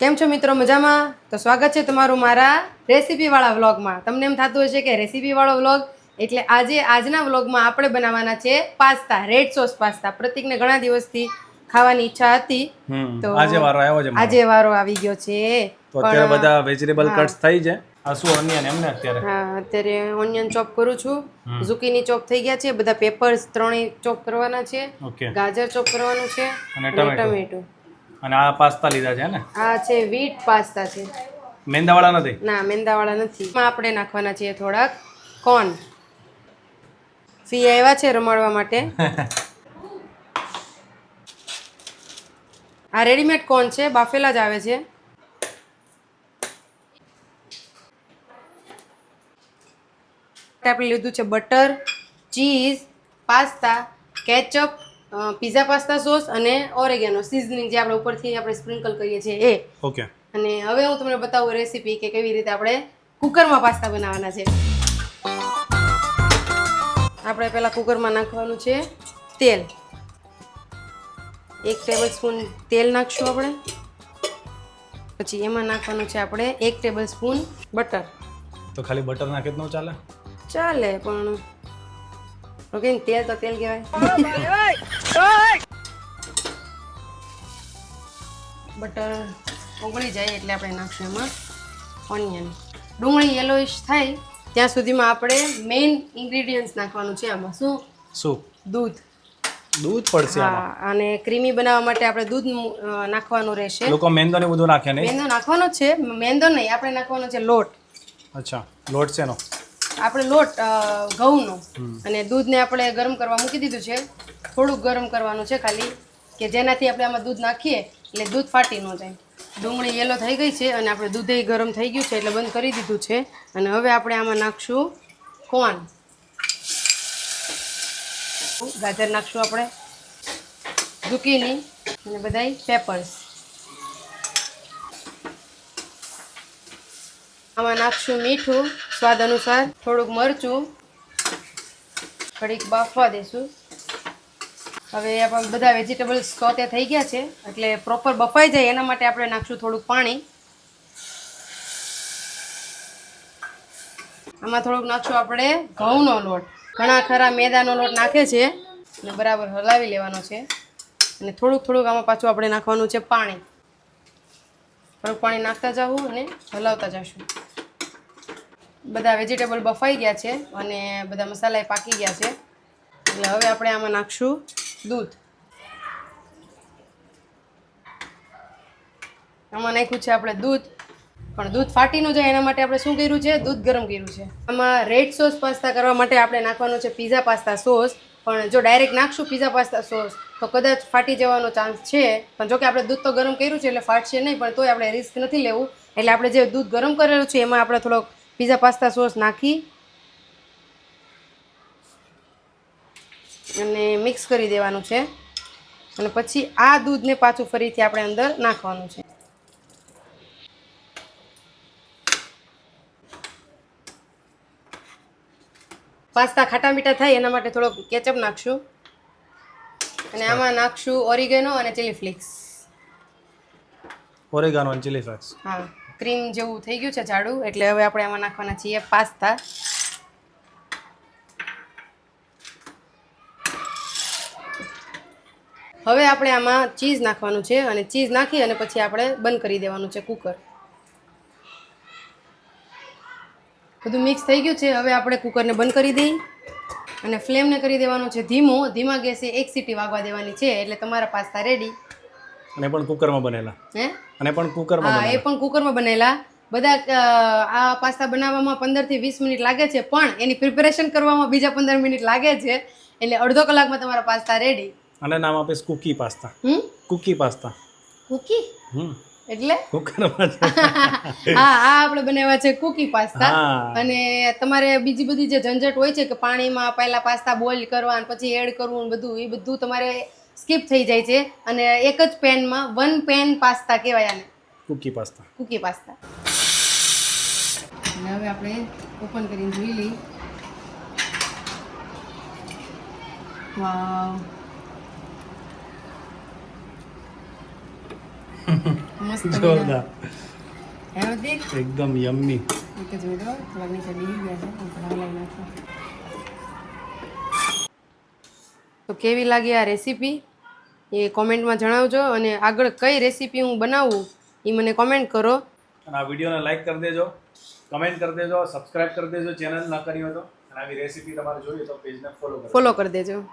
કેમ છો મિત્રો, મજામાં? તો સ્વાગત છે તમારું મારા રેસીપીવાળા વ્લોગમાં. તમને એમ થતું હશે કે રેસીપીવાળો વ્લોગ એટલે આજના વ્લોગમાં આપણે બનાવવાના છે પાસ્તા, રેડ સોસ પાસ્તા. પ્રતિકને ઘણા દિવસથી ખાવાની ઈચ્છા હતી, તો આજે વારો આવ્યો છે. આજે વારો આવી ગયો છે. તો અત્યારે બધા વેજીટેબલ કટ્સ થઈ છે. આ શું ઓનિયન એમને અત્યારે? હા, અત્યારે ઓનિયન ચોપ કરું છું. ઝુકીની ચોપ થઈ ગયા છે. બધા પેપર્સ ત્રણેય ચોપ કરવાના છે. ઓકે. ગાજર ચોપ કરવાનું છે અને અને ટમેટો. અને આ પાસ્તા લીધા છે ને? આ છે વ્હીટ પાસ્તા છે. મેંદાવાળા નથી? ના, મેંદાવાળા નથી. એમાં આપણે નાખવાના છે થોડાક કોર્ન. ફી આવ્યા છે રમાડવા માટે. આ રેડીમેડ કોર્ન છે, બાફેલા જ આવે છે. આપણે લીધું છે butter, cheese, pasta, ketchup, pizza pasta sauce અને ઓરેગેનો સિઝનિંગ જે આપણે ઉપરથી આપણે સ્પ્રિંકલ કરીએ છીએ એ. ઓકે. અને હવે હું તમને બતાવું રેસીપી કે કેવી રીતે આપણે કુકરમાં પાસ્તા બનાવવાના છે. આપણે પહેલાં કુકરમાં નાખવાનું છે તેલ. 1 ટેબલ સ્પૂન તેલ નાખશું આપણે. પછી એમાં નાખવાનું છે આપણે 1 ટેબલ સ્પૂન બટર. તો ખાલી બટર નાખે તો ન ચાલે? ચાલે, પણ ઓકે, તેલ તો તેલ કહેવાય. બટર ઓગળી જાય એટલે આપણે નાખશું એમાં ઓનિયન. ડુંગળી યલોઇશ થાય ત્યાં સુધીમાં આપણે મેઇન ઇન્ગ્રેડિયન્ટ્સ નાખવાનું છે આમાં. શું? દૂધ. દૂધ પડશે આમાં? હા, અને ક્રીમી બનાવવા માટે આપણે દૂધ નાખવાનું રહેશે. લોકો મેંદો ને બધું નાખે નહીં? મેંદો નાખવાનો છે. મેંદો નહીં, આપણે નાખવાનો છે લોટ. અચ્છા, લોટ છે નો? આપણે લોટ ઘઉંનો. અને દૂધને આપણે ગરમ કરવા મૂકી દીધું છે. થોડુંક ગરમ કરવાનું છે ખાલી, કે જેનાથી આપણે આમાં દૂધ નાખીએ એટલે દૂધ ફાટી ન જાય. ડુંગળી યેલો થઈ ગઈ છે અને આપણે દૂધે ગરમ થઈ ગયું છે એટલે બંધ કરી દીધું છે. અને હવે આપણે આમાં નાખશું કોર્ન. ગાજર નાખશું આપણે, ઝુકીની અને બધાય પેપર્સ. આમાં નાખશું મીઠું સ્વાદ અનુસાર, થોડુંક મરચું, ઘડીક બાફવા દેશું. હવે આપણે બધા વેજીટેબલ્સ સોતે થઈ ગયા છે એટલે પ્રોપર બફાઈ જાય એના માટે આપણે નાખશું થોડુંક પાણી. આમાં થોડુંક નાખશું આપણે ઘઉંનો લોટ. ઘણા ખરા મેદાનો લોટ નાખે છે અને બરાબર હલાવી લેવાનો છે. અને થોડુંક આમાં પાછું આપણે નાખવાનું છે પાણી. થોડુંક પાણી નાખતા જવું અને હલાવતા જશું. બધા વેજીટેબલ બફાઈ ગયા છે અને બધા મસાલા પાકી ગયા છે એટલે હવે આપણે આમાં નાખશું દૂધ. આમાં નાખ્યું છે આપણે દૂધ, પણ દૂધ ફાટી ન જાય એના માટે આપણે શું કર્યું છે, દૂધ ગરમ કર્યું છે. આમાં રેડ સોસ પાસ્તા કરવા માટે આપણે નાખવાનો છે પીઝા પાસ્તા સોસ. પણ જો ડાયરેક્ટ નાખશું પીઝા પાસ્તા સોસ તો કદાચ ફાટી જવાનો ચાન્સ છે. પણ જોકે આપણે દૂધ તો ગરમ કર્યું છે એટલે ફાટશે નહીં, પણ તોય આપણે રિસ્ક નથી લેવું. એટલે આપણે જે દૂધ ગરમ કરેલું છે એમાં આપણે થોડોક પીઝા પાસ્તા સોસ નાખી અને મિક્સ કરી દેવાનું છે. અને પછી આ દૂધને પાછું ફરીથી આપણે અંદર નાખવાનું છે. પાસ્તા ખાટા મીઠા થાય એના માટે થોડોક કેચઅપ નાખશું. અને આમાં નાખશું ઓરિગેનો અને ચીલી ફ્લેક્સ. ઓરેગાનો અને ચીલી ફ્લેક્સ. હા, ક્રીમ જેવું થઈ ગયું છે જાડું એટલે હવે આપણે આમાં નાખવાના છીએ પાસ્તા. હવે આપણે આમાં ચીઝ નાખવાનું છે અને ચીઝ નાખી અને પછી આપણે બંધ કરી દેવાનું છે કુકર. બધું મિક્સ થઈ ગયું છે. હવે આપણે કુકરને બંધ કરી દઈએ અને ફ્લેમને કરી દેવાનું છે ધીમો. ધીમા ગેસે 1 સીટી વાગવા દેવાની છે એટલે તમારા પાસ્તા રેડી. અને પણ કુકરમાં બનેલા? હે? અને પણ કુકરમાં હા, એ પણ કુકરમાં બનેલા. બધા આ પાસ્તા બનાવવામાં 15 થી 20 મિનિટ લાગે છે, પણ એની પ્રિપેરેશન કરવામાં બીજા 15 મિનિટ લાગે છે. એટલે અડધો કલાકમાં તમારા પાસ્તા રેડી. અને નામ આપીશ કુકી પાસ્તા. કુકી પાસ્તા. કુકી એટલે કુકરમાં? હા, આપણે બનાવ્યા છે કુકી પાસ્તા. અને તમારે બીજી બધી જે ઝંઝટ હોય છે કે પાણીમાં પહેલા પાસ્તા બોઇલ કરવા અને પછી એડ કરવું બધું, એ બધું તમારે સ્કીપ થઈ જાય છે. અને એક જ પેનમાં 1 પેન પાસ્તા કહેવાય આને, કુકી પાસ્તા. કુકી પાસ્તા. અને હવે આપણે ઓપન કરીને જોઈ લઈએ. વાવ. મસ્ત જોરદાર હે ઉદીક એકદમ યમ્મી એક જ મિનિટ હો, થોડા નીચે બીજી ગયા છે હું થોડા હલાવી નાખું. તો કેવી લાગી આ રેસીપી એ કોમેન્ટમાં જણાવજો, અને આગળ કઈ રેસીપી હું બનાવું એ મને કોમેન્ટ કરો. અને આ વિડીયોને લાઈક કરી દેજો, કમેન્ટ કરી દેજો, સબસ્ક્રાઇબ કરી દેજો ચેનલ ના કરી હોય તો. અને આવી રેસીપી તમારે જોઈએ તો પેજને ફોલો કરો. ફોલો કરી દેજો.